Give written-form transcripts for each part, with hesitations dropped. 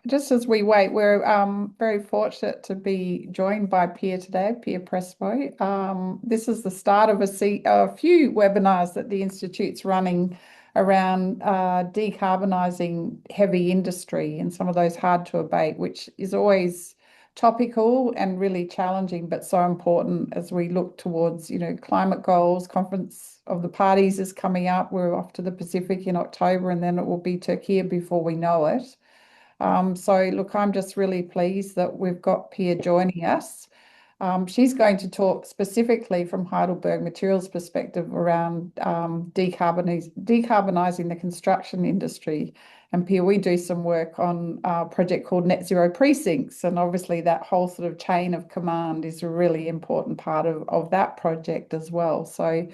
Just as we wait, we're very fortunate to be joined by Pia today, Pia Prestmo. This is the start of a few webinars that the Institute's running around decarbonising heavy industry and some of those hard to abate, which is always topical and really challenging, but so important as we look towards, climate goals. Conference of the Parties is coming up. We're off to the Pacific in October, and then it will be Turkey before we know it. So look, I'm just really pleased that we've got Pia joining us. She's going to talk specifically from Heidelberg Materials perspective around decarbonising the construction industry. And Pia, we do some work on a project called Net Zero Precincts, and obviously that whole sort of chain of command is a really important part of that project as well. So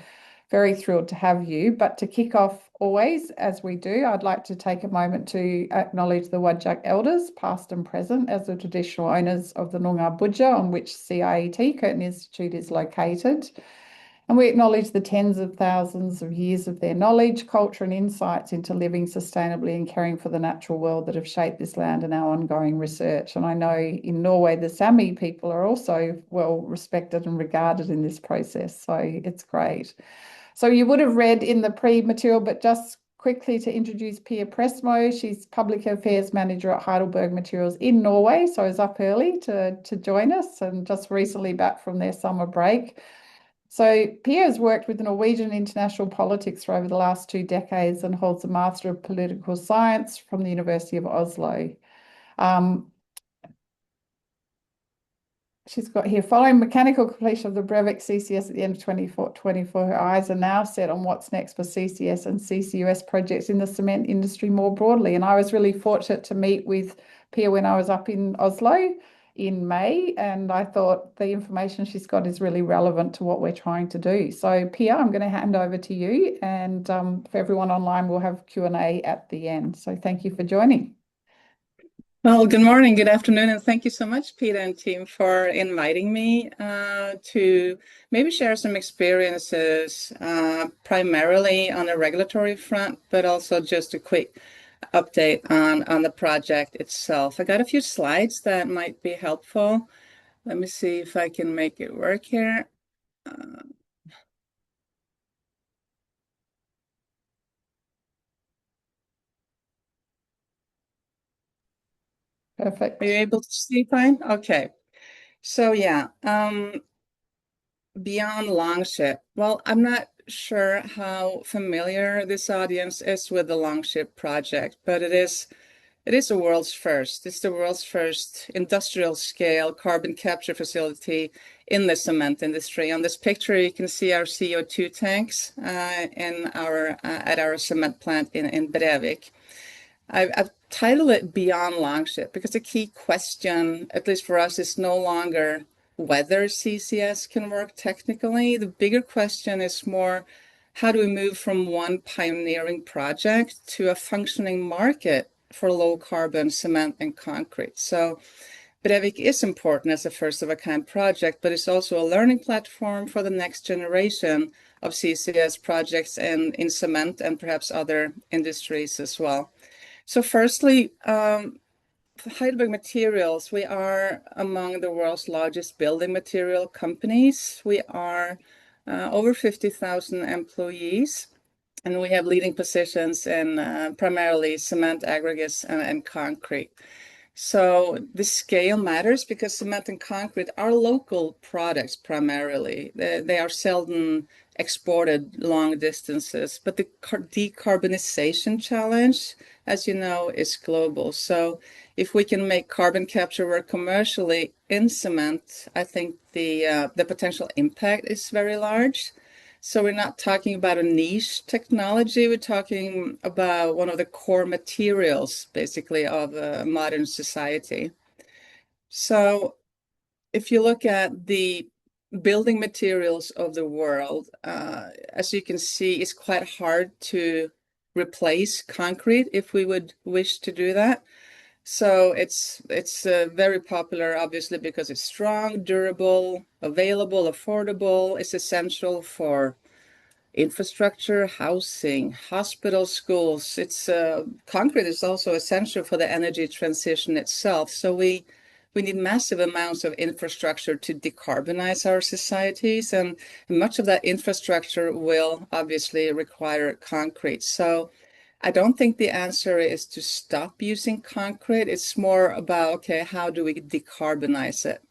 very thrilled to have you. But to kick off, always, as we do, I'd like to take a moment to acknowledge the Whadjuk elders, past and present, as the traditional owners of the Noongar Budja, on which CIET, Curtin Institute, is located. And we acknowledge the tens of thousands of years of their knowledge, culture, and insights into living sustainably and caring for the natural world that have shaped this land and our ongoing research. And I know in Norway, the Sami people are also well respected and regarded in this process. So it's great. So you would have read in the pre-material, but just quickly to introduce Pia Prestmo. She's Public Affairs Manager at Heidelberg Materials in Norway, so is up early to join us and just recently back from their summer break. So Pia has worked with Norwegian international politics for over the last 2 decades and holds a Master of Political Science from the University of Oslo. She's got here, following mechanical completion of the Brevik CCS at the end of 2024, her eyes are now set on what's next for CCS and CCUS projects in the cement industry more broadly. And I was really fortunate to meet with Pia when I was up in Oslo in May, and I thought the information she's got is really relevant to what we're trying to do. So Pia, I'm going to hand over to you, and for everyone online, we'll have Q&A at the end. So thank you for joining. Well, good morning, good afternoon, and thank you so much, Peter and team, for inviting me to maybe share some experiences, primarily on the regulatory front, but also just a quick update on the project itself. I got a few slides that might be helpful. Let me see if I can make it work here. Perfect. Are you able to see fine? Okay. So yeah, beyond Longship. Well, I'm not sure how familiar this audience is with the Longship project, but it is a world's first. It's the world's first industrial scale carbon capture facility in the cement industry. On this picture, you can see our CO2 tanks at our cement plant in Brevik. I've titled it Beyond Longship because the key question, at least for us, is no longer whether CCS can work technically. The bigger question is more, how do we move from one pioneering project to a functioning market for low carbon cement and concrete? So Brevik is important as a first of a kind project, but it's also a learning platform for the next generation of CCS projects in cement and perhaps other industries as well. So firstly, Heidelberg Materials, we are among the world's largest building material companies. We are over 50,000 employees, and we have leading positions in primarily cement, aggregates, and concrete. So the scale matters because cement and concrete are local products primarily. They are seldom exported long distances, but the decarbonization challenge, as you know, is global. So if we can make carbon capture work commercially in cement, I think the potential impact is very large. So we're not talking about a niche technology, we're talking about one of the core materials, basically, of modern society. So if you look at the building materials of the world, as you can see, it's quite hard to replace concrete if we would wish to do that. So it's very popular, obviously, because it's strong, durable, available, affordable. It's essential for infrastructure, housing, hospitals, schools. It's concrete is also essential for the energy transition itself. So we need massive amounts of infrastructure to decarbonize our societies, and much of that infrastructure will obviously require concrete. So I don't think the answer is to stop using concrete. It's more about, okay, how do we decarbonize it?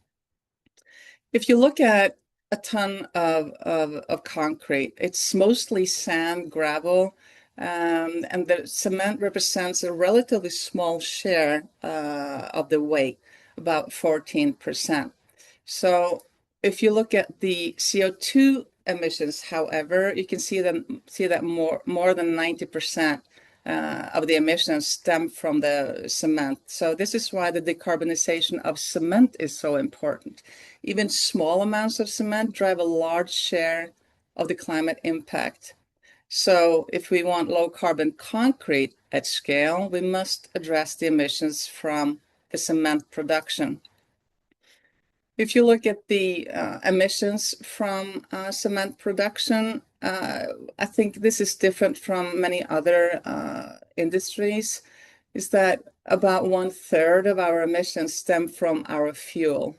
If you look at a ton of concrete, it's mostly sand, gravel, and the cement represents a relatively small share of the weight, about 14%. So if you look at the CO2 emissions, however, you can see that more than 90% of the emissions stem from the cement. So this is why the decarbonization of cement is so important. Even small amounts of cement drive a large share of the climate impact. So if we want low carbon concrete at scale, we must address the emissions from the cement production. If you look at the emissions from cement production, I think this is different from many other industries, is that about 1/3 of our emissions stem from our fuel.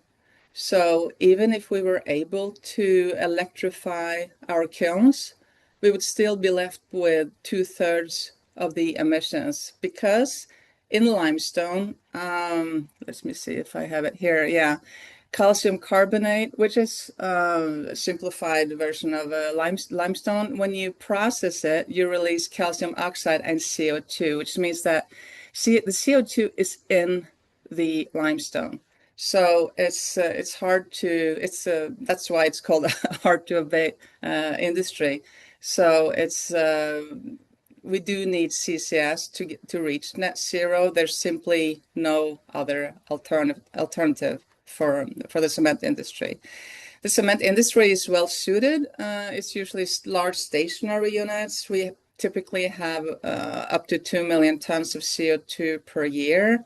So even if we were able to electrify our kilns, we would still be left with 2/3 of the emissions, because in limestone, let me see if I have it here. Yeah, calcium carbonate, which is a simplified version of a limestone. When you process it, you release calcium oxide and CO2, which means that the CO2 is in the limestone. So it's hard to that's why it's called a hard-to-abate industry. So it's we do need CCS to reach net zero. There's simply no other alternative for the cement industry. The cement industry is well suited. It's usually large stationary units. We typically have up to 2 million tons of CO2 per year.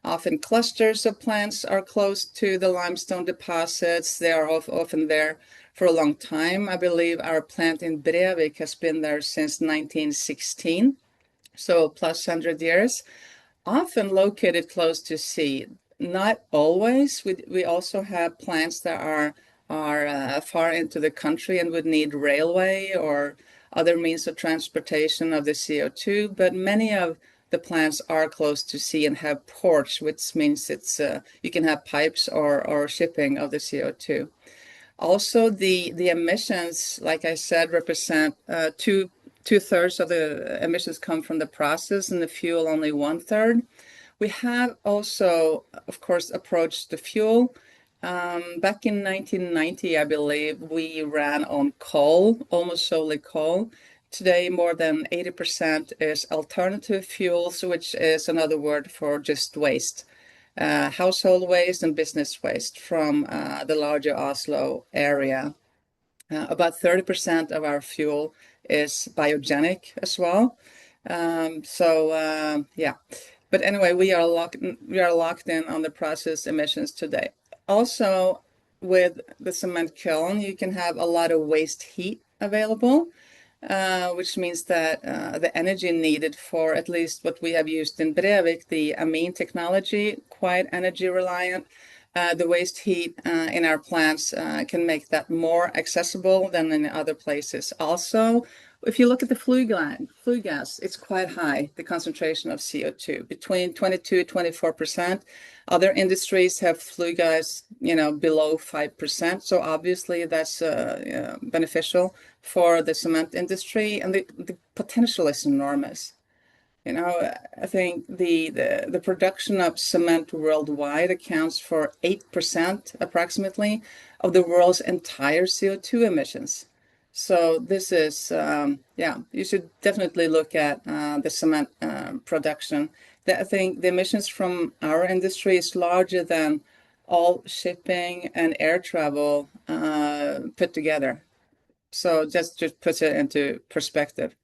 Often clusters of plants are close to the limestone deposits. They are often there for a long time. I believe our plant in Brevik has been there since 1916, so plus 100 years. Often located close to sea. Not always. We also have plants that are far into the country and would need railway or other means of transportation of the CO2, but many of the plants are close to sea and have ports, which means it's you can have pipes or shipping of the CO2. Also, the emissions, like I said, represent two-thirds of the emissions come from the process, and the fuel only 1/3. We have also, of course, approached the fuel. Back in 1990, I believe, we ran on coal, almost solely coal. Today, more than 80% is alternative fuels, which is another word for just waste. Household waste and business waste from the larger Oslo area. About 30% of our fuel is biogenic as well. Yeah. But anyway, we are locked in on the process emissions today. Also, with the cement kiln, you can have a lot of waste heat available, which means that the energy needed for at least what we have used in Brevik, the amine technology, quite energy reliant. The waste heat in our plants can make that more accessible than in other places. Also, if you look at the flue gas, it's quite high, the concentration of CO2, between 22 to 24%. Other industries have flue gas, below 5%. So obviously that's beneficial for the cement industry, and the potential is enormous. I think the production of cement worldwide accounts for 8% approximately of the world's entire CO2 emissions. So this is, you should definitely look at the cement production. I think the emissions from our industry is larger than all shipping and air travel put together. So just puts it into perspective.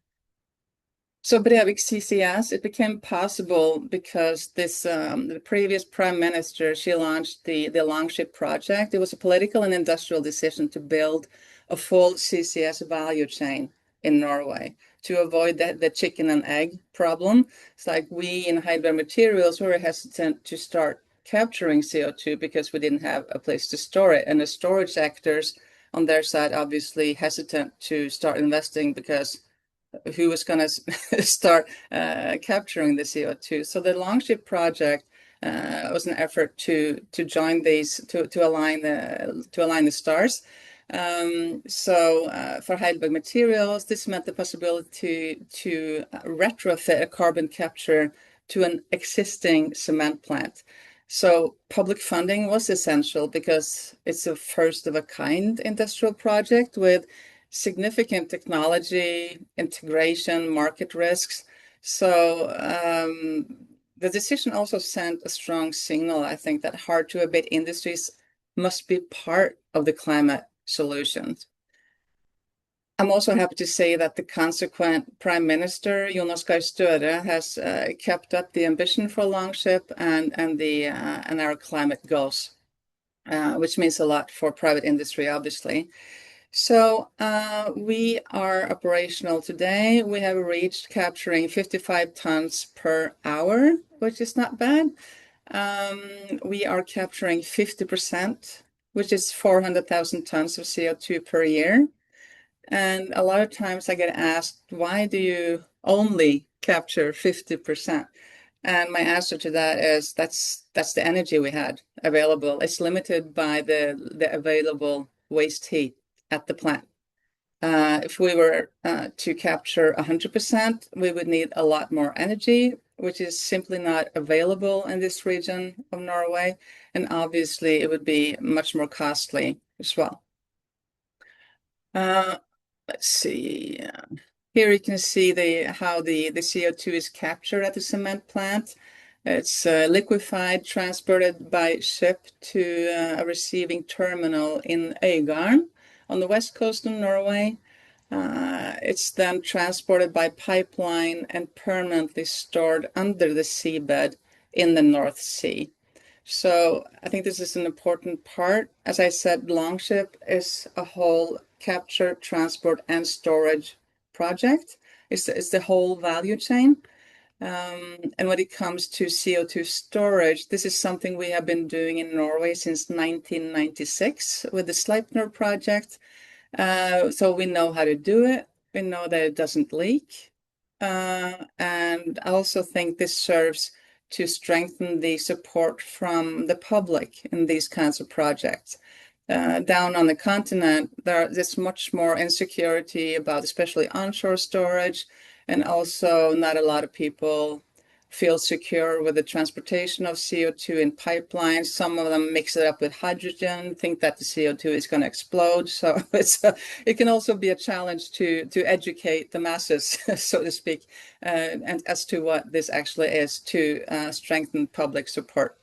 So Brevik CCS, it became possible because the previous prime minister, she launched the Longship project. It was a political and industrial decision to build a full CCS value chain. in Norway to avoid the chicken and egg problem. It's like we in Heidelberg Materials were hesitant to start capturing CO2 because we didn't have a place to store it. And the storage actors on their side obviously hesitant to start investing because who was going to start capturing the CO2. So the Longship project was an effort to join these to align the stars. For Heidelberg Materials, this meant the possibility to retrofit a carbon capture to an existing cement plant. So public funding was essential because it's a first of a kind industrial project with significant technology, integration, market risks. So the decision also sent a strong signal, I think, that hard-to-abate industries must be part of the climate solutions. I'm also happy to say that the consequent Prime Minister, Jonas Gahr Støre, has kept up the ambition for Longship and our climate goals, which means a lot for private industry, obviously. So we are operational today. We have reached capturing 55 tons per hour, which is not bad. We are capturing 50%, which is 400,000 tons of CO2 per year. And a lot of times I get asked, why do you only capture 50%? And my answer to that is that's the energy we had available. It's limited by the available waste heat at the plant. If we were to capture 100%, we would need a lot more energy, which is simply not available in this region of Norway. And obviously, it would be much more costly as well. Let's see. Here you can see how the CO2 is captured at the cement plant. It's liquefied, transported by ship to a receiving terminal in Øygarden on the west coast of Norway. It's then transported by pipeline and permanently stored under the seabed in the North Sea. So I think this is an important part. As I said, Longship is a whole capture, transport, and storage project. It's the whole value chain. And when it comes to CO2 storage, this is something we have been doing in Norway since 1996 with the Sleipner project. So we know how to do it. We know that it doesn't leak. And I also think this serves to strengthen the support from the public in these kinds of projects. Down on the continent, there's much more insecurity about especially onshore storage, and also not a lot of people feel secure with the transportation of CO2 in pipelines. Some of them mix it up with hydrogen, think that the CO2 is going to explode. So it can also be a challenge to educate the masses, so to speak, and as to what this actually is to strengthen public support.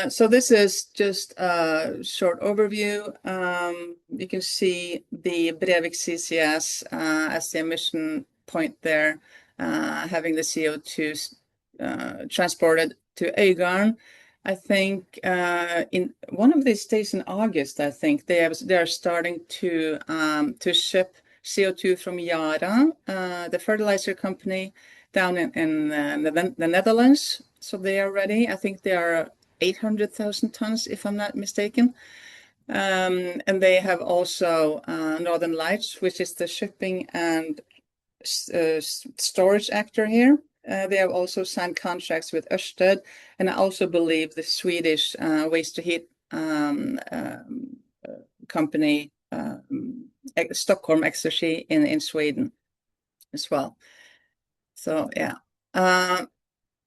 So this is just a short overview. You can see the Brevik CCS as the emission point there, having the CO2 transported to Øygarden. I think in one of these days in August, I think they are starting to ship CO2 from Yara, the fertilizer company down in the Netherlands. So they are ready. I think they are 800,000 tons, if I'm not mistaken. And they have also Northern Lights, which is the shipping and storage actor here. They have also signed contracts with Ørsted, and I also believe the Swedish waste-to-heat company, Stockholm Exergi in Sweden as well. So, yeah.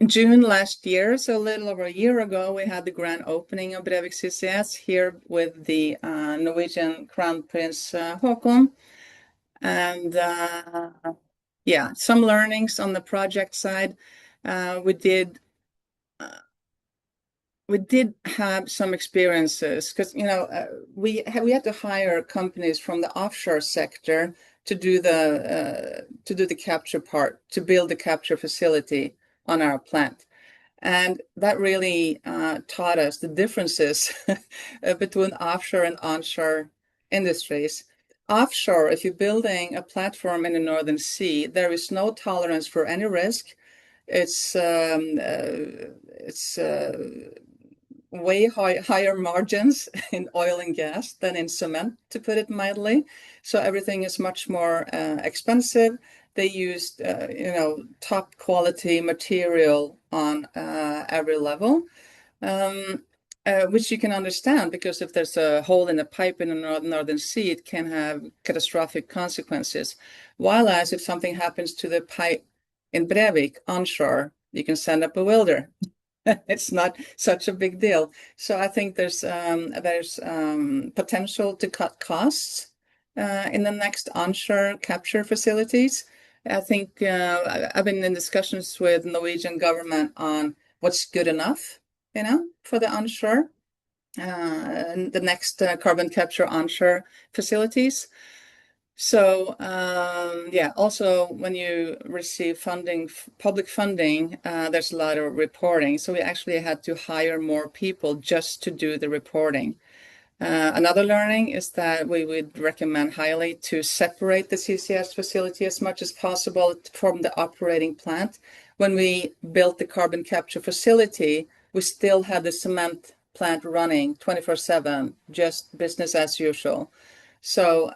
June last year, so a little over a year ago, we had the grand opening of Brevik CCS here with the Norwegian Crown Prince Haakon. And yeah, some learnings on the project side. We did have some experiences because we had to hire companies from the offshore sector to do the capture part, to build the capture facility on our plant. And that really taught us the differences between offshore and onshore industries. offshore, if you're building a platform in the Northern Sea, there is no tolerance for any risk. It's way higher margins in oil and gas than in cement, to put it mildly. So everything is much more expensive. They used, top quality material on every level. Which you can understand, because if there's a hole in the pipe in the Northern Sea, it can have catastrophic consequences. While as if something happens to the pipe in Brevik onshore, you can send up a welder. It's not such a big deal. So I think there's potential to cut costs in the next onshore capture facilities. I think I've been in discussions with Norwegian government on what's good enough, for the onshore and the next carbon capture onshore facilities. So also when you receive funding, public funding, there's a lot of reporting. So we actually had to hire more people just to do the reporting. Another learning is that we would recommend highly to separate the CCS facility as much as possible from the operating plant. When we built the carbon capture facility, we still had the cement plant running 24/7, just business as usual. So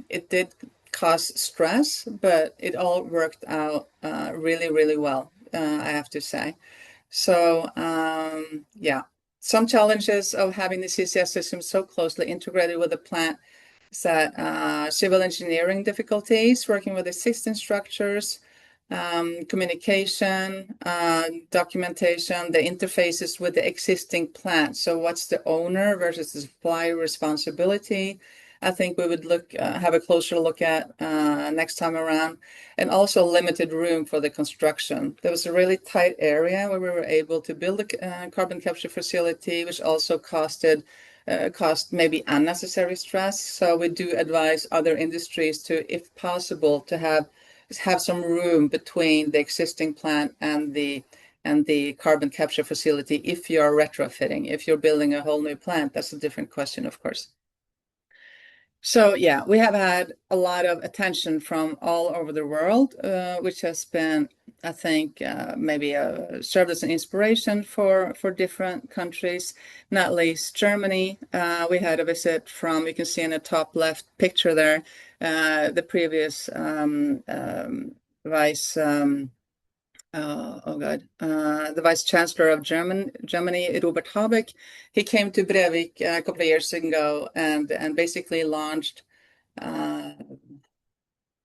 it did cause stress, but it all worked out really, really well, I have to say. So some challenges of having the CCS system so closely integrated with the plant is that civil engineering difficulties, working with existing structures, communication, documentation, the interfaces with the existing plant. So what's the owner versus the supplier responsibility? I think we would have a closer look at next time around, and also limited room for the construction. There was a really tight area where we were able to build a carbon capture facility, which also cost maybe unnecessary stress. So we do advise other industries to, if possible, to have some room between the existing plant and the carbon capture facility if you're retrofitting. If you're building a whole new plant, that's a different question, of course. So yeah, we have had a lot of attention from all over the world, which has been, I think, maybe served as an inspiration for different countries, not least Germany. We had a visit from, you can see in the top left picture there, the previous the Vice Chancellor of Germany, Robert Habeck. He came to Brevik a couple of years ago and basically launched, I'm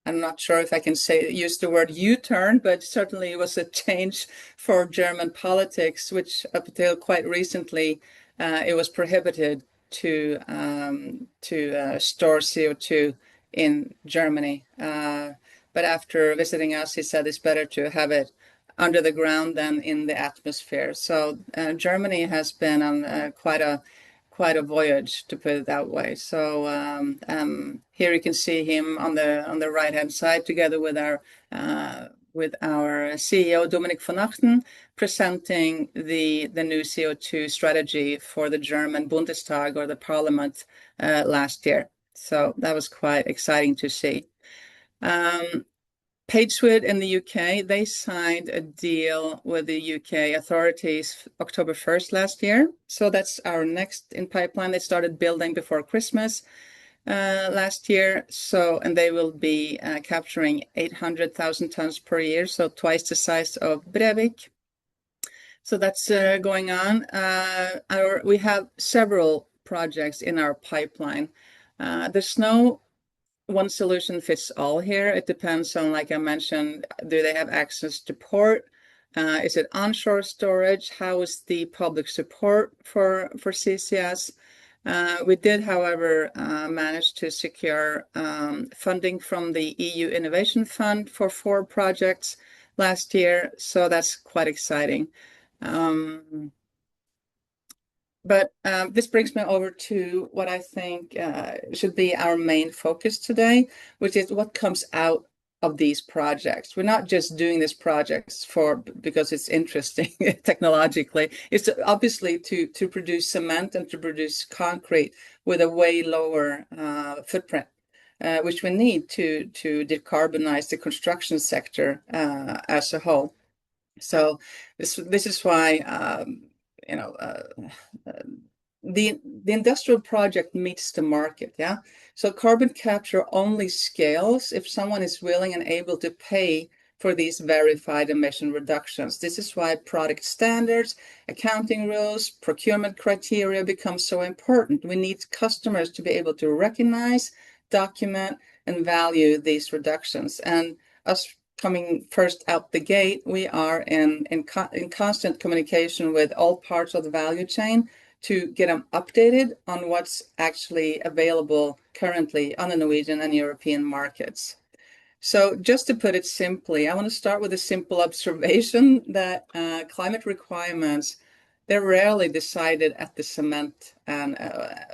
not sure if I can use the word U-turn, but certainly it was a change for German politics, which up until quite recently, it was prohibited to store CO2 in Germany. But after visiting us, he said it's better to have it under the ground than in the atmosphere. So Germany has been on quite a voyage, to put it that way. So here you can see him on the right hand side, together with our CEO Dominik von Achten, presenting the new CO2 strategy for the German Bundestag, or the Parliament, last year. So that was quite exciting to see. Pagewood in the UK, they signed a deal with the UK authorities October 1st last year. So that's our next in pipeline. They started building before Christmas last year. So, and they will be capturing 800,000 tons per year, so twice the size of Brevik. So that's going on. We have several projects in our pipeline. There's no one solution fits all here. It depends on, like I mentioned, do they have access to port? Is it onshore storage? How is the public support for CCS? We did, however, manage to secure funding from the EU Innovation Fund for 4 projects last year, so that's quite exciting. But this brings me over to what I think should be our main focus today, which is what comes out of these projects. We're not just doing these projects because it's interesting technologically. It's obviously to produce cement and to produce concrete with a way lower footprint. which we need to decarbonize the construction sector as a whole. So this is why you know the industrial project meets the market. Yeah. So carbon capture only scales if someone is willing and able to pay for these verified emission reductions. This is why product standards, accounting rules, procurement criteria become so important. We need customers to be able to recognize, document, and value these reductions. And us coming first out the gate, we are in constant communication with all parts of the value chain to get them updated on what's actually available currently on the Norwegian and European markets. So just to put it simply, I want to start with a simple observation that climate requirements, they're rarely decided at the cement and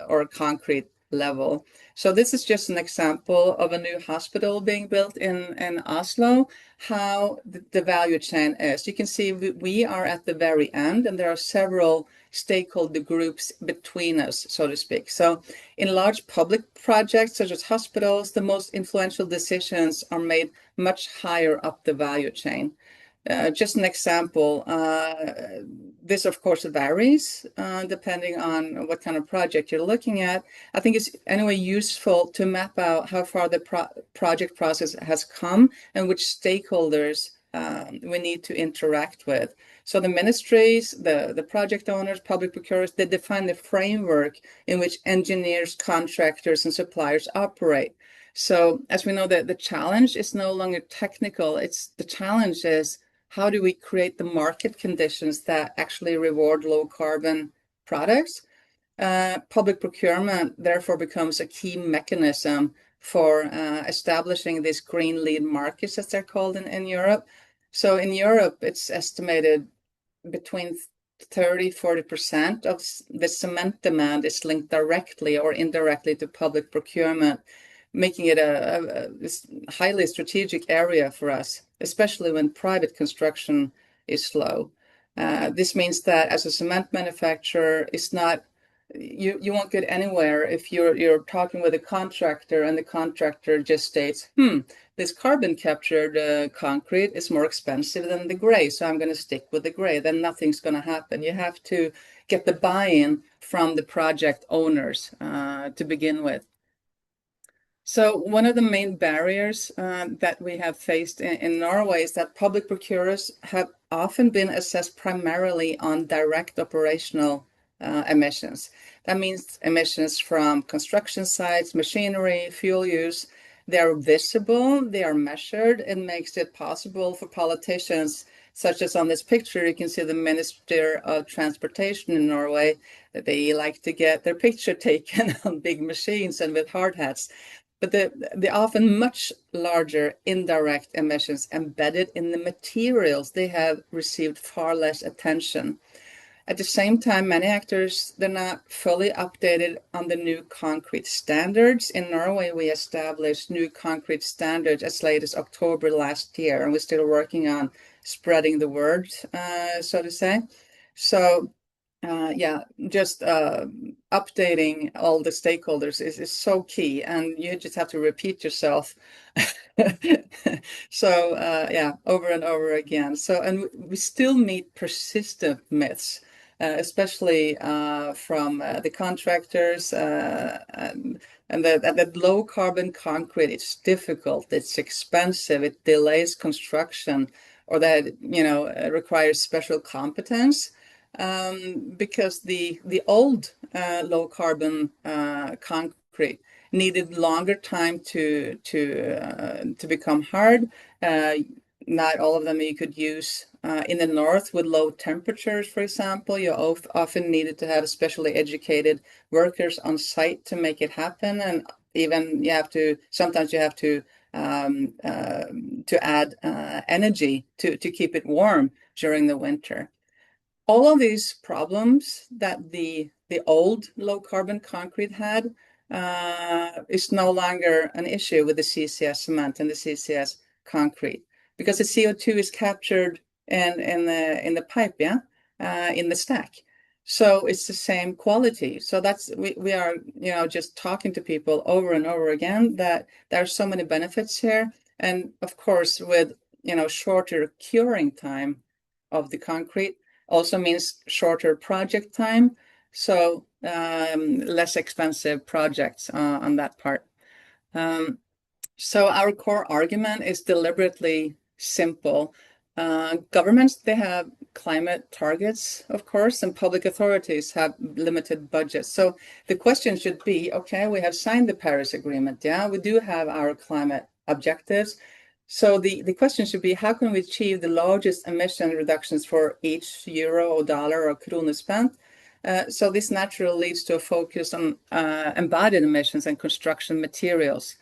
or concrete level. So this is just an example of a new hospital being built in Oslo, how the value chain is. You can see we are at the very end, and there are several stakeholder groups between us, so to speak. So in large public projects such as hospitals, the most influential decisions are made much higher up the value chain. Just an example, this of course varies depending on what kind of project you're looking at. I think it's anyway useful to map out how far the project process has come and which stakeholders we need to interact with. So the ministries, the project owners, public procurers, they define the framework in which engineers, contractors, and suppliers operate. So as we know, that the challenge is no longer technical. The challenge is, how do we create the market conditions that actually reward low carbon products? Public procurement therefore becomes a key mechanism for establishing these green lead markets, as they're called in Europe. So in Europe, it's estimated between 30–40% of the cement demand is linked directly or indirectly to public procurement, making it a highly strategic area for us, especially when private construction is slow. This means that as a cement manufacturer, it's not you won't get anywhere if you're talking with a contractor and the contractor just states, this carbon captured concrete is more expensive than the gray, so I'm going to stick with the gray. Then nothing's going to happen. You have to get the buy-in from the project owners to begin with. So one of the main barriers that we have faced in Norway is that public procurers have often been assessed primarily on direct operational emissions. That means emissions from construction sites, machinery, fuel use. They are visible, they are measured, and makes it possible for politicians, such as on this picture, you can see the Minister of Transportation in Norway, that they like to get their picture taken on big machines and with hard hats. But the often much larger indirect emissions embedded in the materials, they have received far less attention. At the same time, many actors, they're not fully updated on the new concrete standards. In Norway, we established new concrete standards as late as October last year, and we're still working on spreading the word, so to say. So just updating all the stakeholders is so key, and you just have to repeat yourself. So over and over again. So, and we still meet persistent myths, especially from the contractors, and that low carbon concrete, it's difficult, it's expensive, it delays construction, or that requires special competence. Because the old low carbon concrete needed longer time to become hard. Not all of them you could use in the north with low temperatures, for example. You often needed to have specially educated workers on site to make it happen, and even sometimes you have to add energy to keep it warm during the winter. All of these problems that the old low carbon concrete had is no longer an issue with the CCS cement and the CCS concrete, because the CO2 is captured in the pipe, in the stack. So it's the same quality. So that's we are, you know, just talking to people over and over again that there are so many benefits here. And of course, with, you know, shorter curing time of the concrete also means shorter project time. So less expensive projects on that part. So our core argument is deliberately simple. Governments, they have climate targets, of course, and public authorities have limited budgets. So the question should be, okay, we have signed the Paris Agreement. Yeah, we do have our climate objectives. So the question should be, how can we achieve the largest emission reductions for each euro or dollar or krona spent? So this naturally leads to a focus on embodied emissions and construction materials.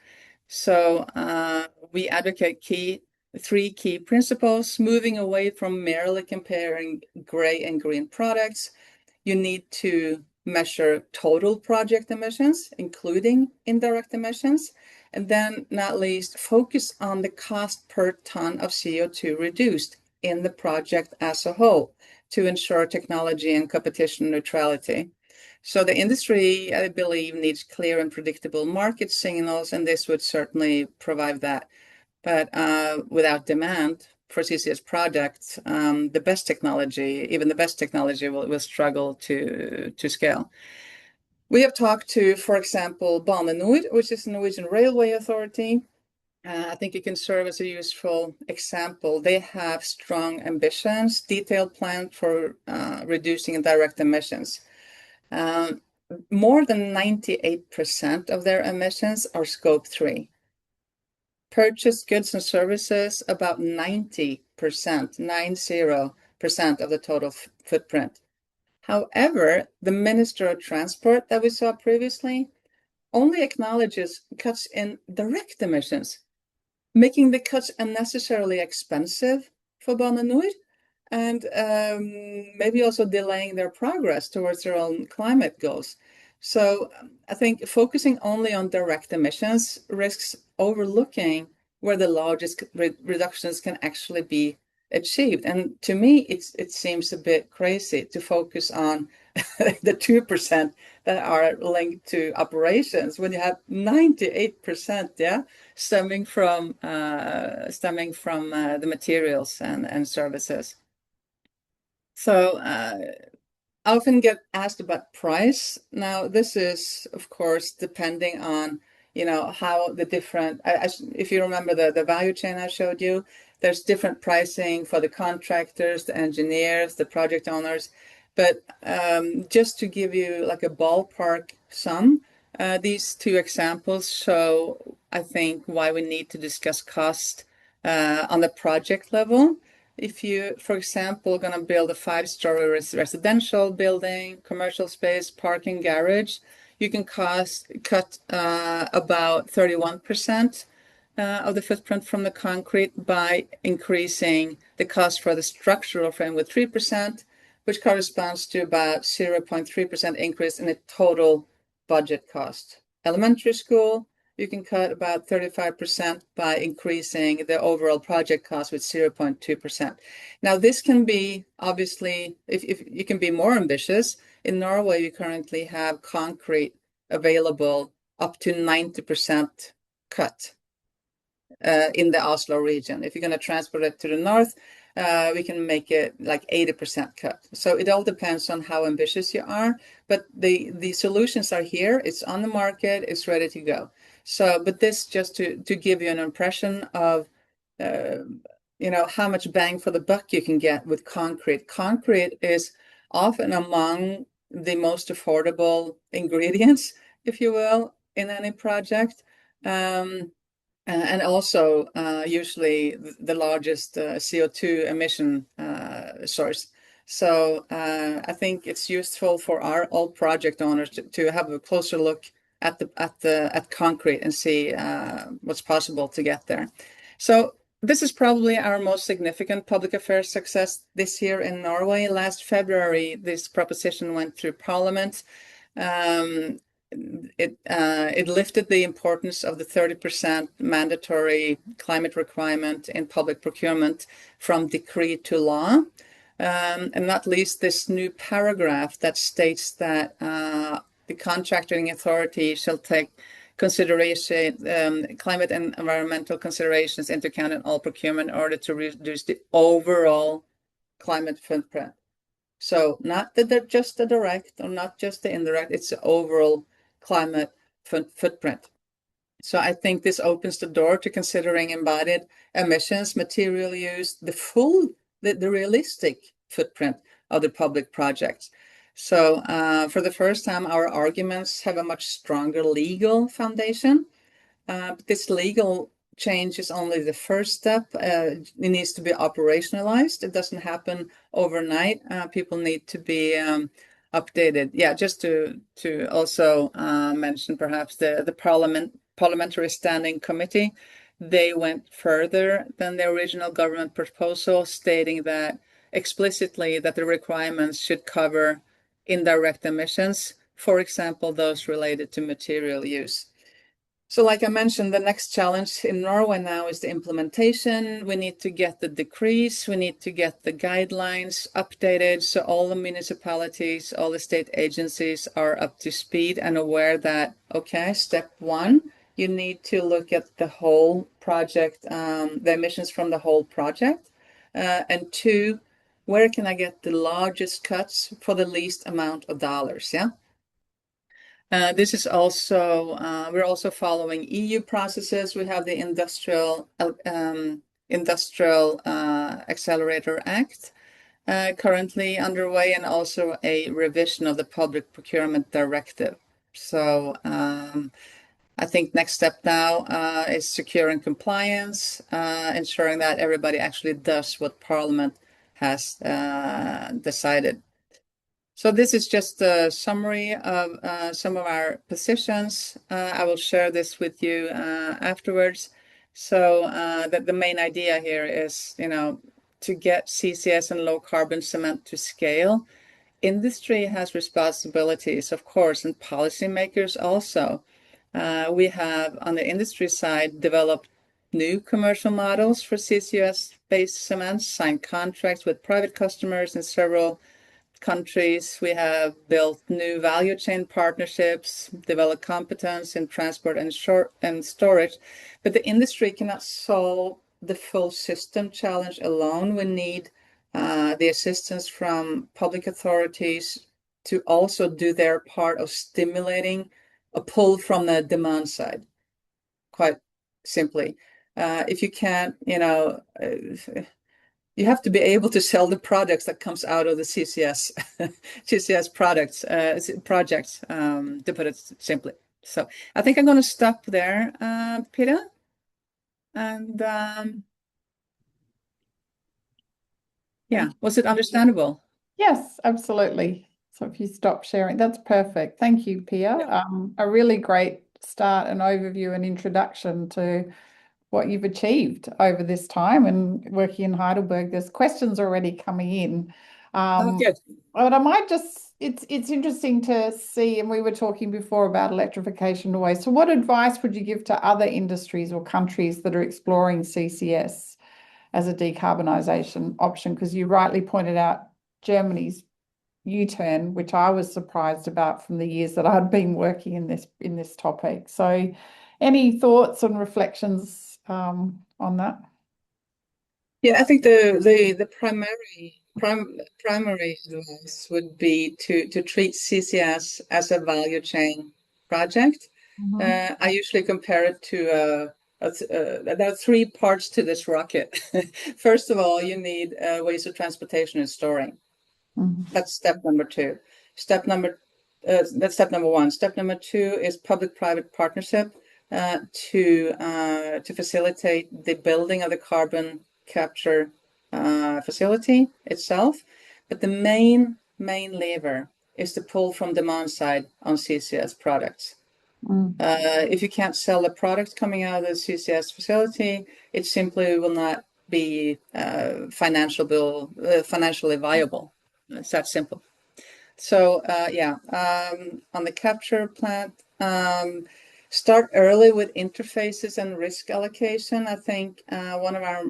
So we advocate three key principles: moving away from merely comparing gray and green products. You need to measure total project emissions, including indirect emissions. And then, not least, focus on the cost per ton of CO2 reduced in the project as a whole to ensure technology and competition neutrality. So the industry, I believe, needs clear and predictable market signals, and this would certainly provide that. But without demand for CCS products, the best technology, even the best technology, will struggle to scale. We have talked to, for example, Bane NOR, which is the Norwegian Railway Authority. I think it can serve as a useful example. They have strong ambitions, detailed plan for reducing direct emissions. More than 98% of their emissions are scope 3. Purchased goods and services, about 90%, 90% of the total footprint. However, the Minister of Transport that we saw previously only acknowledges cuts in direct emissions, making the cuts unnecessarily expensive for Bane NOR, and maybe also delaying their progress towards their own climate goals. So I think focusing only on direct emissions risks overlooking where the largest reductions can actually be achieved. And to me, it seems a bit crazy to focus on the 2% that are linked to operations when you have 98%, yeah, stemming from the materials and services. So I often get asked about price. Now, this is, of course, depending on, you know, how the different, if you remember the value chain I showed you, there's different pricing for the contractors, the engineers, the project owners. But just to give you like a ballpark sum, these two examples show, I think, why we need to discuss cost on the project level. If you, for example, are going to build a 5-story residential building, commercial space, parking, garage, you can cut about 31% of the footprint from the concrete by increasing the cost for the structural frame with 3%, which corresponds to about 0.3% increase in the total budget cost. Elementary school, you can cut about 35% by increasing the overall project cost with 0.2%. Now, this can be, obviously, if you can be more ambitious. In Norway, you currently have concrete available up to 90% cut in the Oslo region. If you're going to transport it to the north, we can make it like 80% cut. So it all depends on how ambitious you are, but the solutions are here. It's on the market. It's ready to go. So, but this just to give you an impression of, you know, how much bang for the buck you can get with concrete. Concrete is often among the most affordable ingredients, if you will, in any project. And also usually the largest CO2 emission source. So I think it's useful for all project owners to have a closer look at concrete and see what's possible to get there. So this is probably our most significant public affairs success this year in Norway. Last February, this proposition went through Parliament. It lifted the importance of the 30% mandatory climate requirement in public procurement from decree to law. and not least this new paragraph that states that the contracting authority shall take consideration climate and environmental considerations into account in all procurement in order to reduce the overall climate footprint. So not just the direct or not just the indirect, it's the overall climate footprint. So I think this opens the door to considering embodied emissions, material use, the realistic footprint of the public projects. So for the first time, our arguments have a much stronger legal foundation. But this legal change is only the first step. It needs to be operationalized. It doesn't happen overnight. People need to be updated. Yeah, just to also mention perhaps the Parliamentary Standing Committee, they went further than the original government proposal, stating that explicitly that the requirements should cover indirect emissions, for example, those related to material use. So like I mentioned, the next challenge in Norway now is the implementation. We need to get the decrees, we need to get the guidelines updated so all the municipalities, all the state agencies are up to speed and aware that, okay, step one, you need to look at the whole project, the emissions from the whole project. And two, where can I get the largest cuts for the least amount of dollars, yeah? This is also, we're also following EU processes. We have the Industrial Accelerator Act currently underway, and also a revision of the Public Procurement Directive. So I think next step now is securing compliance, ensuring that everybody actually does what Parliament has decided. So this is just a summary of some of our positions. I will share this with you afterwards. So that the main idea here is, to get CCS and low carbon cement to scale. Industry has responsibilities, of course, and policymakers also. We have, on the industry side, developed new commercial models for CCS-based cements, signed contracts with private customers in several countries. We have built new value chain partnerships, developed competence in transport and storage, but the industry cannot solve the full system challenge alone. We need the assistance from public authorities to also do their part of stimulating a pull from the demand side, quite simply. If you can't, you have to be able to sell the products that comes out of the CCS CCS projects, to put it simply. So I think I'm going to stop there, Pia, and yeah, was it understandable? Yes, absolutely. So if you stop sharing, that's perfect. Thank you, Pia. Yeah. A really great start and overview and introduction to what you've achieved over this time and working in Heidelberg. There's questions already coming in. Good. But I might just, it's interesting to see, and we were talking before about electrification in Norway. So what advice would you give to other industries or countries that are exploring CCS as a decarbonisation option? Because you rightly pointed out Germany's U-turn, which I was surprised about from the years that I'd been working in this topic. So any thoughts and reflections on that? Yeah, I think the primary advice would be to treat CCS as a value chain project. I usually compare it to there are three parts to this rocket. First of all, you need ways of transportation and storing. That's step number two. That's step number one. Step number two is public-private partnership to facilitate the building of the carbon capture facility itself. But the main lever is the pull from demand side on CCS products. If you can't sell the products coming out of the CCS facility, it simply will not be financially viable. It's that simple. So on the capture plant, start early with interfaces and risk allocation. I think one of our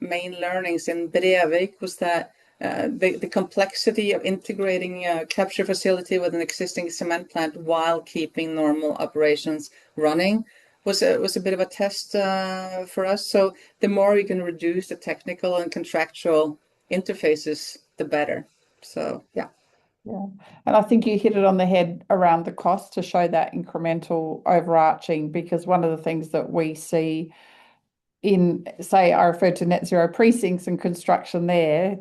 main learnings in Brevik was that the complexity of integrating a capture facility with an existing cement plant while keeping normal operations running was a bit of a test for us. So the more we can reduce the technical and contractual interfaces, the better. So yeah. Yeah. And I think you hit it on the head around the cost to show that incremental overarching, because one of the things that we see in, say, I referred to net zero precincts and construction there,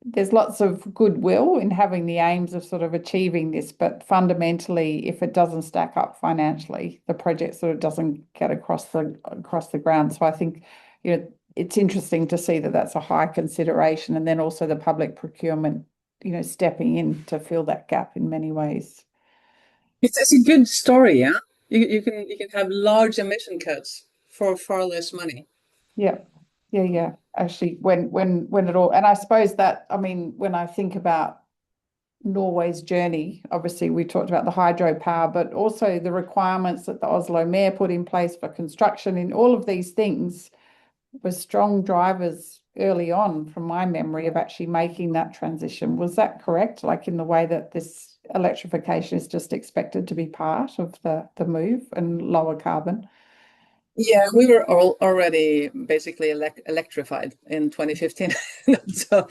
there's lots of goodwill in having the aims of sort of achieving this, but fundamentally, if it doesn't stack up financially, the project sort of doesn't get across the ground. So I think, it's interesting to see that that's a high consideration, and then also the public procurement, stepping in to fill that gap in many ways. It's a good story, yeah. You can have large emission cuts for far less money. Yeah. Yeah. Actually, when it all, and I suppose that, I mean, when I think about Norway's journey, obviously we talked about the hydropower, but also the requirements that the Oslo mayor put in place for construction, in all of these things were strong drivers early on, from my memory, of actually making that transition. Was that correct? Like, in the way that this electrification is just expected to be part of the move and lower carbon? Yeah, we were all already basically electrified in 2015. So,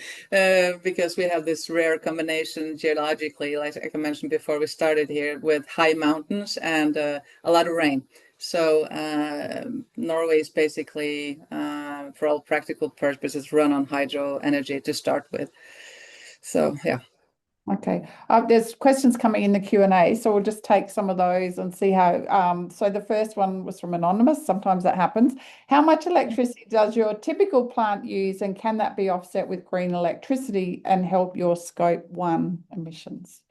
because we have this rare combination geologically, like I mentioned before, we started here with high mountains and a lot of rain. So, Norway is basically, for all practical purposes, run on hydro energy to start with. So, yeah. Okay. There's questions coming in the Q&A, so we'll just take some of those and see how. So the first one was from Anonymous. Sometimes that happens. How much electricity does your typical plant use, and can that be offset with green electricity and help your Scope 1 emissions?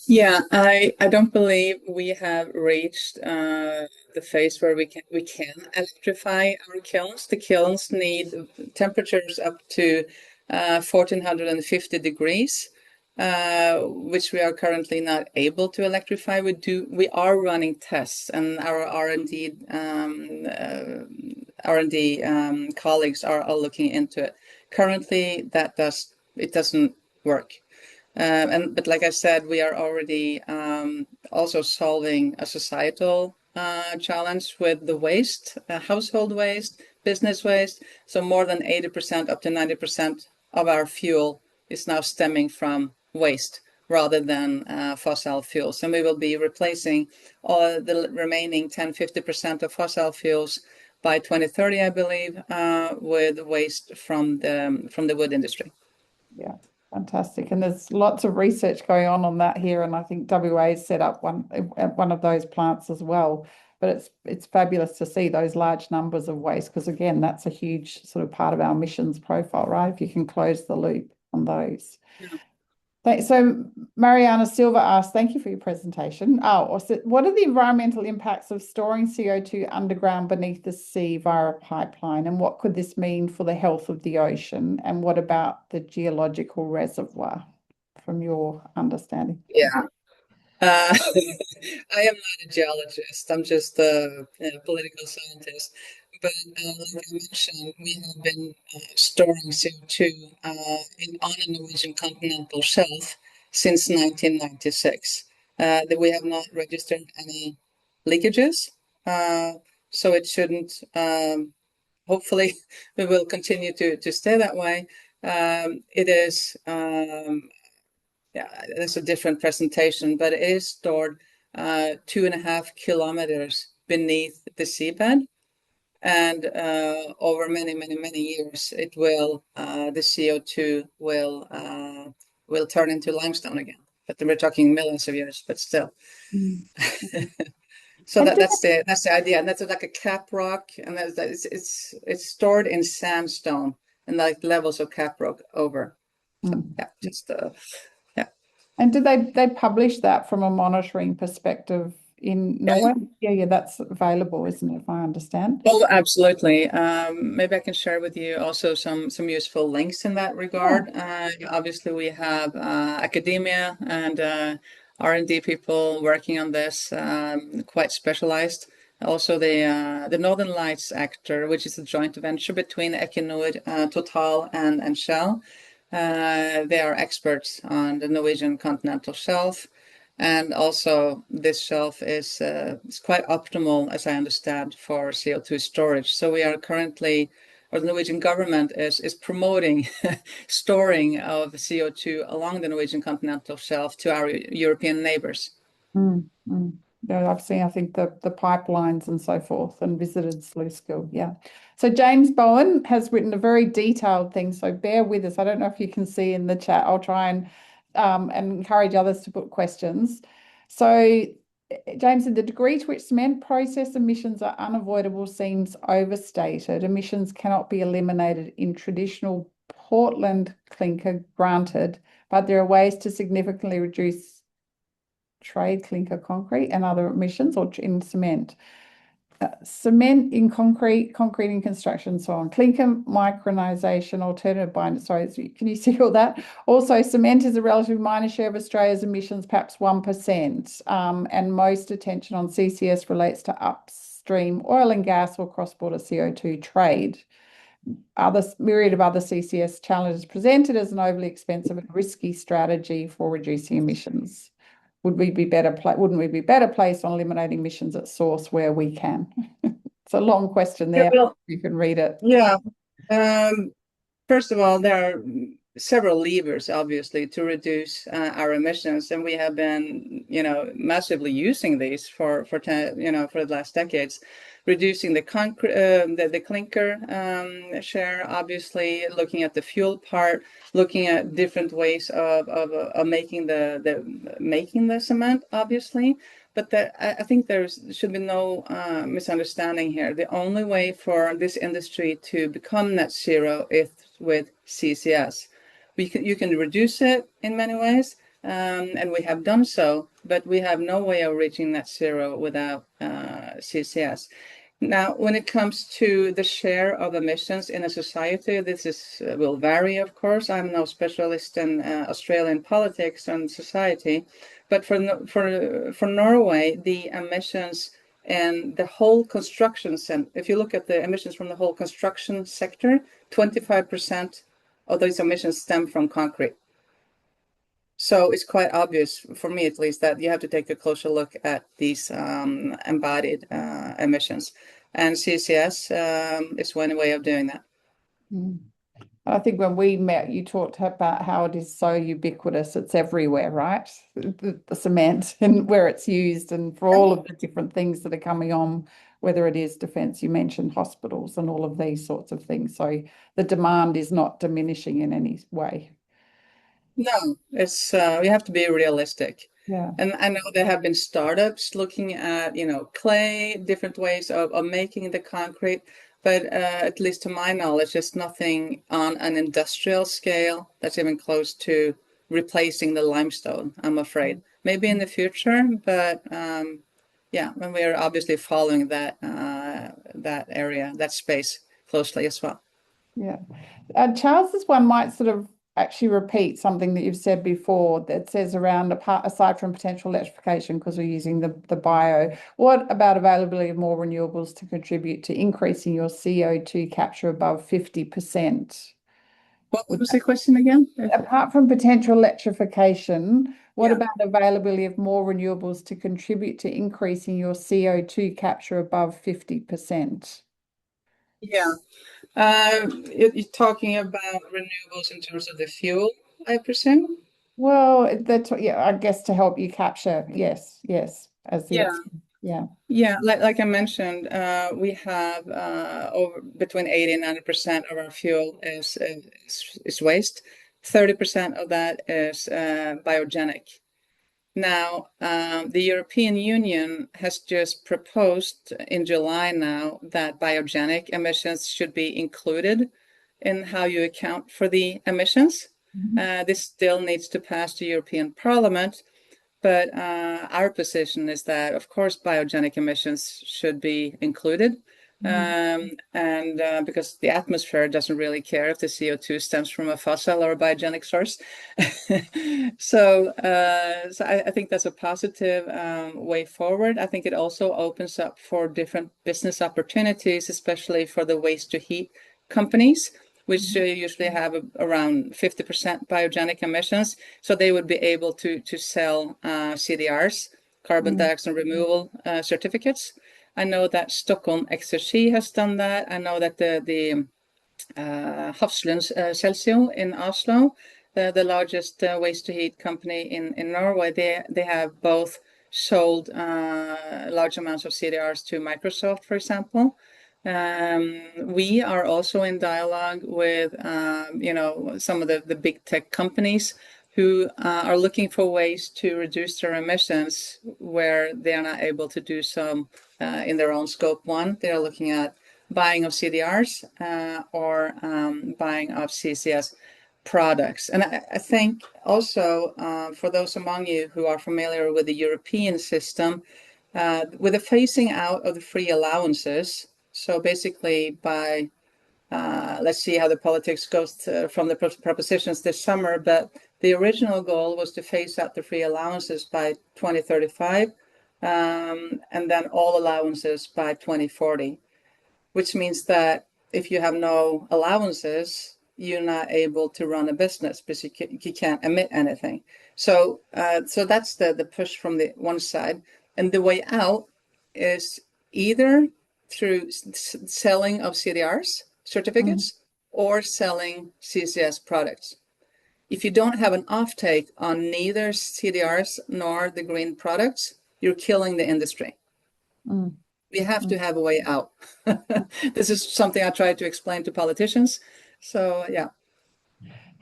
Yeah, I don't believe we have reached the phase where we can electrify our kilns. The kilns need temperatures up to 1450 degrees, which we are currently not able to electrify. We are running tests, and our R&D colleagues are looking into it. Currently, it doesn't work. But like I said, we are already also solving a societal challenge with the waste, household waste, business waste. So more than 80%, up to 90% of our fuel is now stemming from waste rather than fossil fuels. And we will be replacing all the remaining 10-50% of fossil fuels by 2030, I believe, with waste from the wood industry. Yeah. Fantastic. And there's lots of research going on that here. And I think WA has set up one of those plants as well. But it's fabulous to see those large numbers of waste, because again, that's a huge sort of part of our emissions profile, right? If you can close the loop on those. Yeah. So Mariana Silva asked, thank you for your presentation. What are the environmental impacts of storing CO2 underground beneath the sea via a pipeline? And what could this mean for the health of the ocean? And what about the geological reservoir, from your understanding? Yeah. I am not a geologist. I'm just a political scientist. But like I mentioned, we have been storing CO2 on the Norwegian continental shelf since 1996. That we have not registered any leakages, so it shouldn't. Hopefully, we will continue to stay that way. It is. Yeah, that's a different presentation, but it is stored 2.5 kilometers beneath the seabed, and over many years, the CO2 will turn into limestone again. But we're talking millions of years, but still. Mm. So that's the idea, and that's like a cap rock, and it's stored in sandstone and like levels of cap rock over. So yeah, just yeah. And do they publish that from a monitoring perspective in Norway? Yeah, that's available, isn't it, if I understand? Oh, absolutely. Maybe I can share with you also some useful links in that regard. Obviously, we have academia and R&D people working on this, quite specialized. Also the Northern Lights actor, which is a joint venture between Equinor, Total, and Shell. They are experts on the Norwegian continental shelf, and also this shelf is quite optimal, as I understand, for CO2 storage. So we are currently, or the Norwegian government is promoting storing of CO2 along the Norwegian continental shelf to our European neighbors. Mm, mm. Yeah, I've seen, I think, the pipelines and so forth, and visited Sluiskil. Yeah. So James Bowen has written a very detailed thing, so bear with us. I don't know if you can see in the chat. I'll try and encourage others to put questions. So James said the degree to which cement process emissions are unavoidable seems overstated. Emissions cannot be eliminated in traditional Portland clinker, granted, but there are ways to significantly reduce trade clinker concrete and other emissions, or in cement. Cement in concrete, concrete in construction, so on. Clinker micronization, alternative binder. Sorry, can you see all that? Also, cement is a relatively minor share of Australia's emissions, perhaps 1%. And most attention on CCS relates to upstream oil and gas or cross-border CO2 trade. Myriad of other CCS challenges presented as an overly expensive and risky strategy for reducing emissions. Wouldn't we be better placed on eliminating emissions at source where we can? It's a long question there. Well, you can read it. yeah. First of all, there are several levers, obviously, to reduce our emissions, and we have been, massively using these for the last decades. Reducing the concrete, the clinker share, obviously, looking at the fuel part, looking at different ways of making the cement, obviously. But I think there should be no misunderstanding here. The only way for this industry to become net zero is with CCS. You can reduce it in many ways, and we have done so, but we have no way of reaching net zero without CCS. Now, when it comes to the share of emissions in a society, this will vary, of course. I'm no specialist in Australian politics and society, but for Norway, the emissions and the whole construction, if you look at the emissions from the whole construction sector, 25% of those emissions stem from concrete. So it's quite obvious, for me at least, that you have to take a closer look at these embodied emissions. And CCS is one way of doing that. Mm. I think when we met, you talked about how it is so ubiquitous. It's everywhere, right? The cement and where it's used, and for all of the different things that are coming on, whether it is defence, you mentioned hospitals and all of these sorts of things. So the demand is not diminishing in any way. No, it's you have to be realistic. Yeah. And I know there have been startups looking at, clay, different ways of making the concrete, but at least to my knowledge, there's nothing on an industrial scale that's even close to replacing the limestone, I'm afraid. Maybe in the future, but yeah, and we are obviously following that area, that space closely as well. Yeah. Charles's one might sort of actually repeat something that you've said before, that says around aside from potential electrification, because we're using the bio, what about availability of more renewables to contribute to increasing your CO2 capture above 50%? What was the question again? Apart from potential electrification, what Yeah. about availability of more renewables to contribute to increasing your CO2 capture above 50%? Yeah. You're talking about renewables in terms of the fuel, I presume? Well, that's yeah, I guess to help you capture. Yes, yes, as the Yeah. yeah. Yeah, like I mentioned, we have over between 80 and 90% of our fuel is waste. 30% of that is biogenic. Now, the European Union has just proposed in July now that biogenic emissions should be included in how you account for the emissions. This still needs to pass the European Parliament, but our position is that, of course, biogenic emissions should be included. and because the atmosphere doesn't really care if the CO2 stems from a fossil or a biogenic source. So I think that's a positive way forward. I think it also opens up for different business opportunities, especially for the waste to heat companies, which usually have around 50% biogenic emissions. So they would be able to sell CDRs, carbon dioxide removal certificates. I know that Stockholm Exergi has done that. I know that the Hafslund Celsio in Oslo, the largest waste to heat company in Norway, they have both sold large amounts of CDRs to Microsoft, for example. We are also in dialogue with some of the big tech companies who are looking for ways to reduce their emissions where they are not able to do so in their own scope one. They are looking at buying of CDRs or buying of CCS products. And I think also for those among you who are familiar with the European system, with the phasing out of the free allowances, so basically by let's see how the politics goes from the propositions this summer, but the original goal was to phase out the free allowances by 2035 and then all allowances by 2040, which means that if you have no allowances, you're not able to run a business because you can't emit anything. So that's the push from the one side. And the way out is either through selling of CDRs certificates or selling CCS products. If you don't have an offtake on neither CDRs nor the green products, you're killing the industry. We have to have a way out. This is something I try to explain to politicians. So, yeah.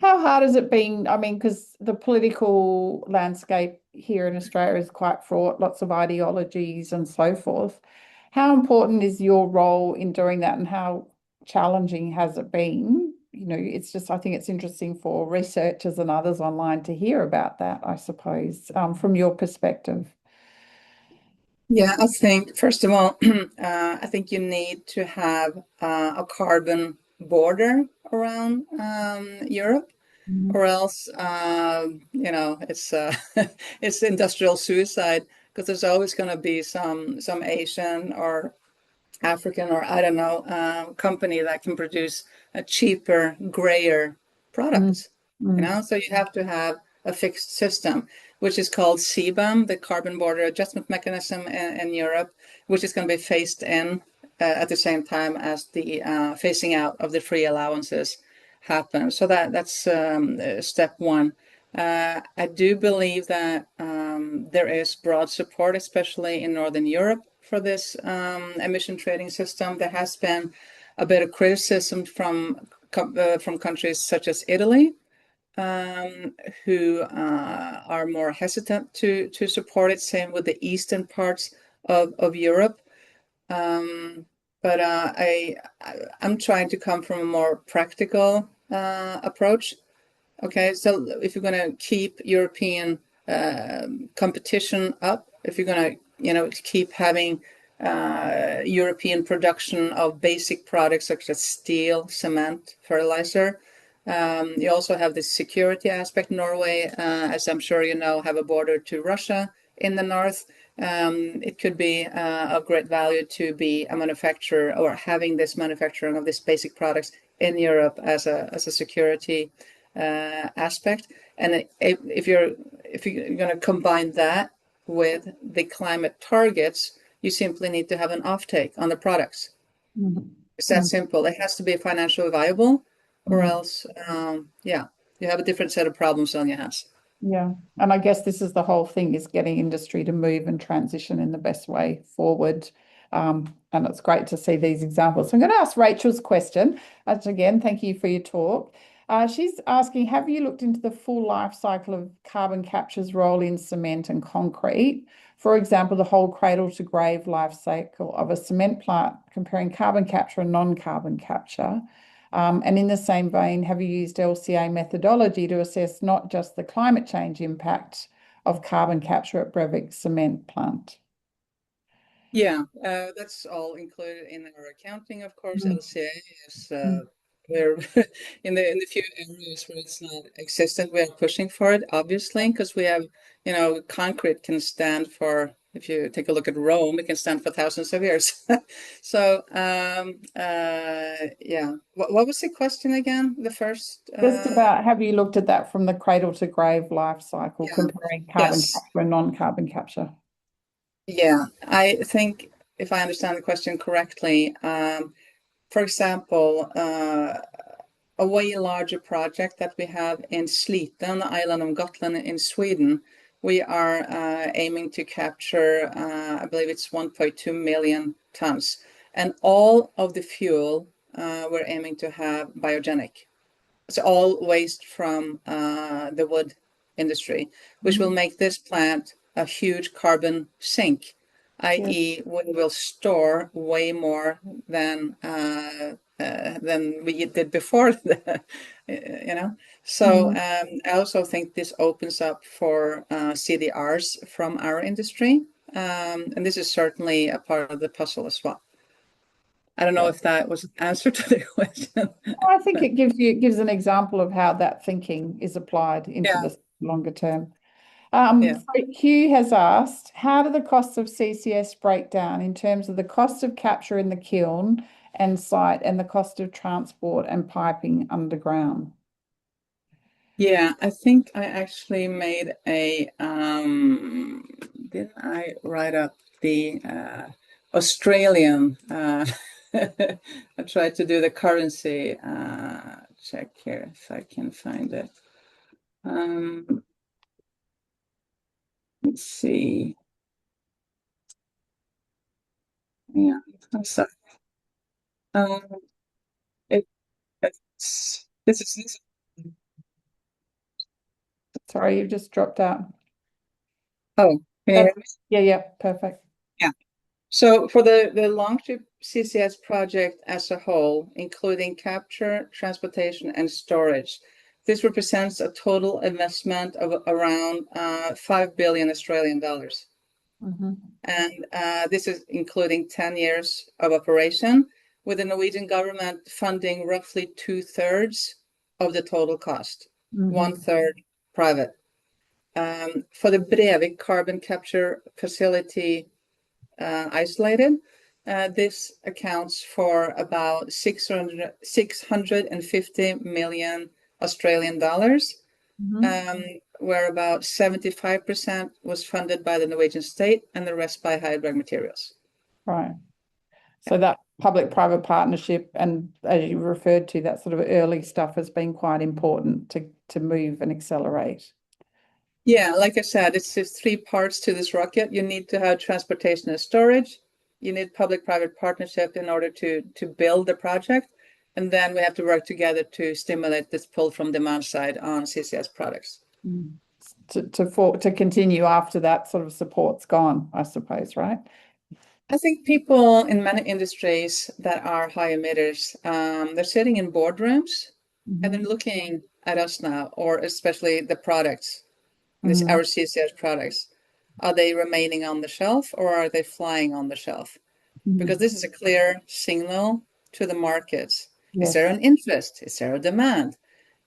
How hard has it been? I mean, because the political landscape here in Australia is quite fraught, lots of ideologies and so forth. How important is your role in doing that, and how challenging has it been? It's just, I think it's interesting for researchers and others online to hear about that, I suppose, from your perspective. Yeah, I think, first of all, I think you need to have a carbon border around Europe, or else, it's it's industrial suicide, because there's always going to be some Asian or African or I don't know company that can produce a cheaper, grayer product. So you have to have a fixed system, which is called CBAM, the Carbon Border Adjustment Mechanism in Europe, which is going to be phased in at the same time as the phasing out of the free allowances happen. So that's step one. I do believe that there is broad support, especially in Northern Europe, for this emission trading system. There has been a bit of criticism from countries such as Italy, who are more hesitant to support it. Same with the eastern parts of Europe. But I'm trying to come from a more practical approach. Okay, so if you're going to keep European competition up, if you're going to keep having European production of basic products such as steel, cement, fertilizer, you also have the security aspect. Norway, as I'm sure you know, have a border to Russia in the north. It could be of great value to be a manufacturer or having this manufacturing of these basic products in Europe as a security aspect. And if you're going to combine that with the climate targets, you simply need to have an offtake on the products. It's that simple. It has to be financially viable, or else, you have a different set of problems on your hands. Yeah, and I guess this is the whole thing, is getting industry to move and transition in the best way forward. And it's great to see these examples. So I'm going to ask Rachel's question. Again, thank you for your talk. She's asking, have you looked into the full life cycle of carbon capture's role in cement and concrete? For example, the whole cradle to grave life cycle of a cement plant, comparing carbon capture and non-carbon capture. And in the same vein, have you used LCA methodology to assess not just the climate change impact of carbon capture at Brevik cement plant? Yeah, that's all included in our accounting, of course. Mm. LCA is Mm. we're in the few areas where it's not existent, we are pushing for it, obviously, because we have, concrete can stand for, if you take a look at Rome, it can stand for thousands of years. So, yeah. What was the question again? The first, Just about, have you looked at that from the cradle to grave life cycle, yeah, comparing carbon yes. capture and non-carbon capture? Yeah, I think if I understand the question correctly, for example, a way larger project that we have in Sliten, the island of Gotland in Sweden, we are aiming to capture, I believe it's 1.2 million tons. And all of the fuel we're aiming to have biogenic. It's all waste from the wood industry, which will Mhm. make this plant a huge carbon sink, Yeah. i.e., we will store way more than we did before, you know. So Mhm. I also think this opens up for CDRs from our industry, and this is certainly a part of the puzzle as well. I don't know Yeah. if that was an answer to the question. I think it gives an example of how that thinking is applied into Yeah, the longer term. yeah. So Hugh has asked, how do the costs of CCS break down in terms of the cost of capture in the kiln and site and the cost of transport and piping underground? Yeah, I think I actually made a didn't I write up the Australian I tried to do the currency check here if I can find it. Um, let's see. Yeah, I'm sorry. Um, this is Sorry, you've just dropped out. oh, can you hear me? Yeah, yeah, perfect. Yeah. So for the Longship CCS project as a whole, including capture, transportation, and storage, this represents a total investment of around 5 billion Australian dollars. Mm-hmm. And this is including 10 years of operation, with the Norwegian government funding roughly two-thirds of the total cost, Mm-hmm. one-third private. For the Brevik carbon capture facility, isolated. This accounts for about 650 million Australian dollars, Mm-hmm. where about 75% was funded by the Norwegian state and the rest by Heidelberg Materials. Right. Yeah. So that public-private partnership and as you referred to, that sort of early stuff has been quite important to move and accelerate. Yeah, like I said, it's just three parts to this rocket. You need to have transportation and storage. You need public-private partnership in order to build the project. And then we have to work together to stimulate this pull from demand side on CCS products. Mm. To continue after that sort of support's gone, I suppose, right? I think people in many industries that are high emitters, they're sitting in boardrooms and they're Mm-hmm. looking at us now, or especially the products, this Mm-hmm. our CCS products. Are they remaining on the shelf or are they flying on the shelf? Because this is a clear signal to the markets. Is there Yes. an interest? Is there a demand?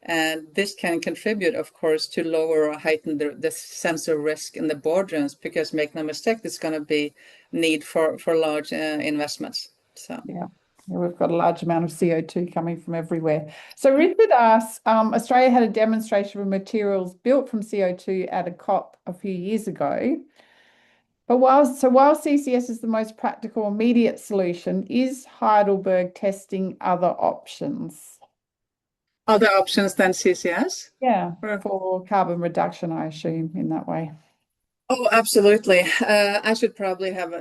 And this can contribute, of course, to lower or heighten the sense of risk in the boardrooms, because make no mistake, there's going to be need for large investments. So, Yeah. Yeah, we've got a large amount of CO2 coming from everywhere. So Richard asks, Australia had a demonstration of materials built from CO2 at a COP a few years ago. But while CCS is the most practical immediate solution, is Heidelberg testing other options? other options than CCS? Yeah, Or- for carbon reduction, I assume, in that way. Oh, absolutely. I should probably have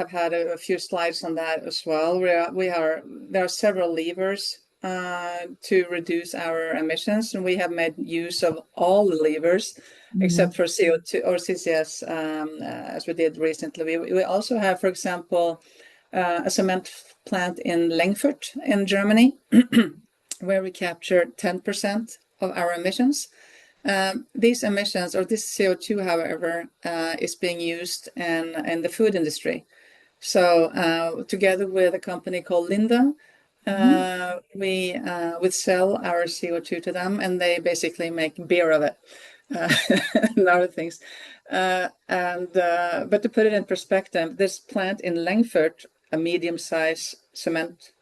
had a few slides on that as well. There are several levers to reduce our emissions, and we have made use of all the levers except Mhm. for CO2 or CCS, as we did recently. We also have, for example, a cement plant in Lengfurt in Germany, where we capture 10% of our emissions. These emissions or this CO2, however, is being used in the food industry. So together with a company called Linda, Mhm. we sell our CO2 to them, and they basically make beer of it, and other things. But to put it in perspective, this plant in Langfurt, a medium-sized cement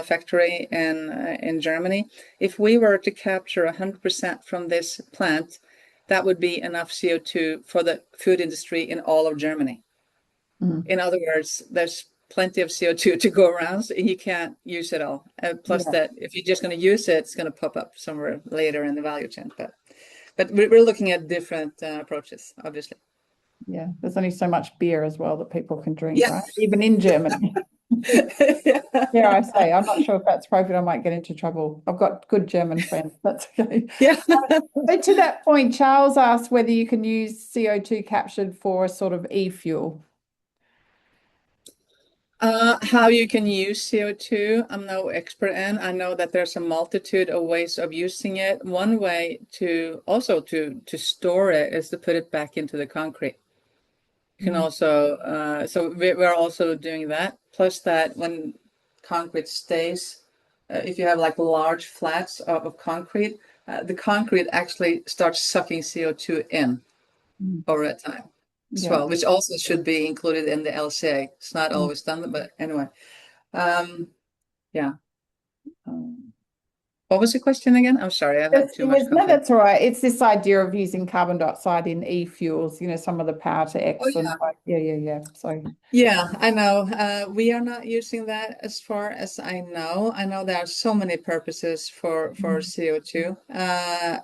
factory in Germany, if we were to capture 100% from this plant, that would be enough CO2 for the food industry in all of Germany. Mm. In other words, there's plenty of CO2 to go around, so you can't use it all. Plus, Yeah, that if you're just going to use it, it's going to pop up somewhere later in the value chain. But we're looking at different approaches, obviously. yeah. There's only so much beer as well that people can drink, Yeah. right? Even in Germany. Yeah, I say, I'm not sure if that's appropriate. I might get into trouble. I've got good German friends. That's okay. Yeah. But to that point, Charles asked whether you can use CO2 captured for a sort of e-fuel. How you can use CO2, I'm no expert in. I know that there's a multitude of ways of using it. One way to also to store it is to put it back into the concrete. You can Mm. also, so we're also doing that. Plus that when concrete stays, if you have like large flats of concrete, the concrete actually starts sucking CO2 in Mm. over a time as Yeah. well, which also should be included in the LCA. It's not Mm. always done, but anyway. Um, yeah. What was the question again? I'm sorry, I've had too It much was, no, coffee. that's all right. It's this idea of using carbon dioxide in e-fuels, some of the power to Oh X and yeah. like, yeah. So, Yeah, I know. We are not using that as far as I know. I know there are so many purposes for mm, CO2.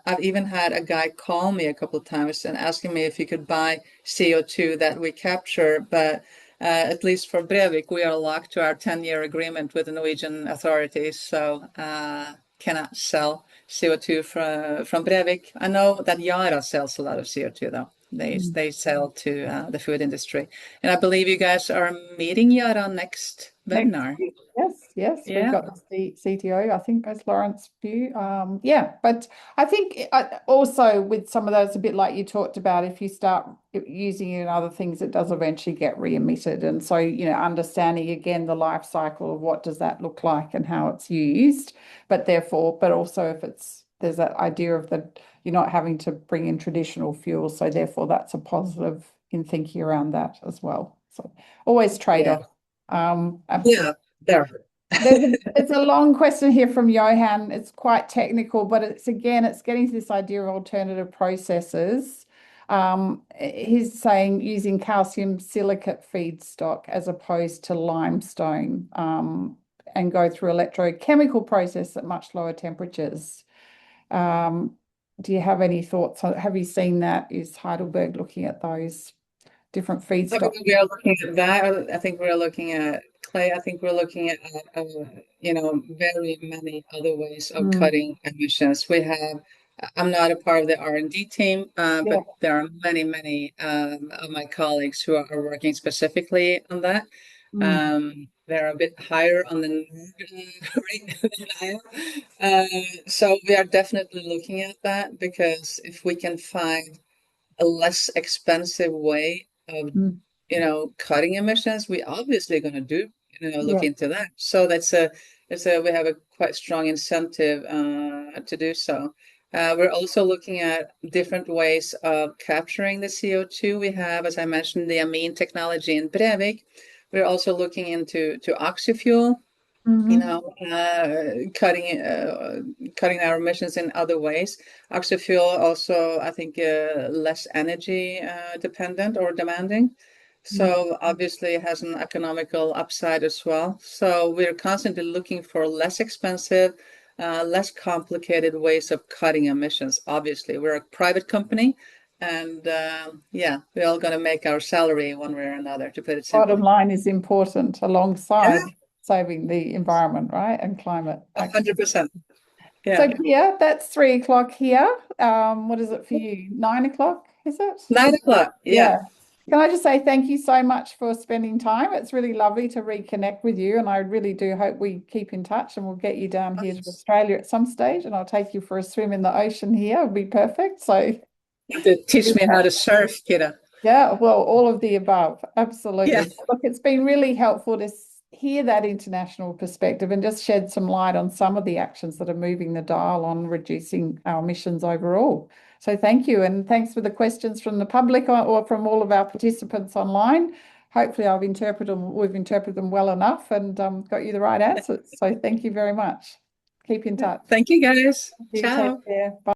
I've even had a guy call me a couple of times and asking me if he could buy CO2 that we capture, but at least for Brevik, we are locked to our 10-year agreement with the Norwegian authorities, so cannot sell CO2 from Brevik. I know that Yara sells a lot of CO2 though. mm. They sell to the food industry. And I believe you guys are meeting Yara next Next webinar. week. Yes, we've Yeah. got the CTO, I think, as Lawrence view. Yeah, but I think also with some of those, a bit like you talked about, if you start using it in other things, it does eventually get re-emitted. And so, understanding again the life cycle of what does that look like and how it's used, but also if there's that idea of that you're not having to bring in traditional fuels, so therefore that's a positive in thinking around that as well. So always Yeah. trade-off. Um, Yeah. There. it's a long question here from Johan. It's quite technical, but it's getting to this idea of alternative processes. He's saying using calcium silicate feedstock as opposed to limestone, and go through electrochemical process at much lower temperatures. Um, do you have any thoughts on, have you seen that? Is Heidelberg looking at those different I feedstock? believe we are looking at that. I think we're looking at clay. I think we're looking at, very many other ways of Mm, cutting emissions. I'm not a part of the R&D team, yeah. but there are many of my colleagues who are working specifically on that. Mm, They're a bit higher on the rate than I am. So we are definitely looking at that because if we can find a less expensive way of, mm, cutting emissions, we obviously going to look yeah. into that. So we have a quite strong incentive to do so. We're also looking at different ways of capturing the CO2. We have, as I mentioned, the amine technology in Brevik. We're also looking into oxyfuel, Mhm. cutting our emissions in other ways. Oxyfuel also, I think, less energy dependent or demanding. Mm. So obviously it has an economical upside as well. So we're constantly looking for less expensive, less complicated ways of cutting emissions. Obviously, we're a private company, and yeah, we're all going to make our salary one way or another, to put it Bottom simply. line is important Yeah, alongside saving the environment, right? And climate action. 100%. So, Yeah. Pia, that's 3 o'clock here. What is it for you? 9 o'clock, is it? 9 o'clock. Yeah. Yeah. Can I just say thank you so much for spending time? It's really lovely to reconnect with you, and I really do hope we keep in touch and we'll get you down here to Australia at some stage, and I'll take you for a swim in the ocean here. It'll be perfect. So, To teach me how to surf, Kira. Yeah, well, all of the above. Yeah. Absolutely. Look, it's been really helpful to hear that international perspective and just shed some light on some of the actions that are moving the dial on reducing our emissions overall. So thank you. And thanks for the questions from the public or from all of our participants online. Hopefully we've interpreted them well enough and got you the right answers. So thank you very much. Keep in touch. Thank you, guys. You take Ciao. care. Bye.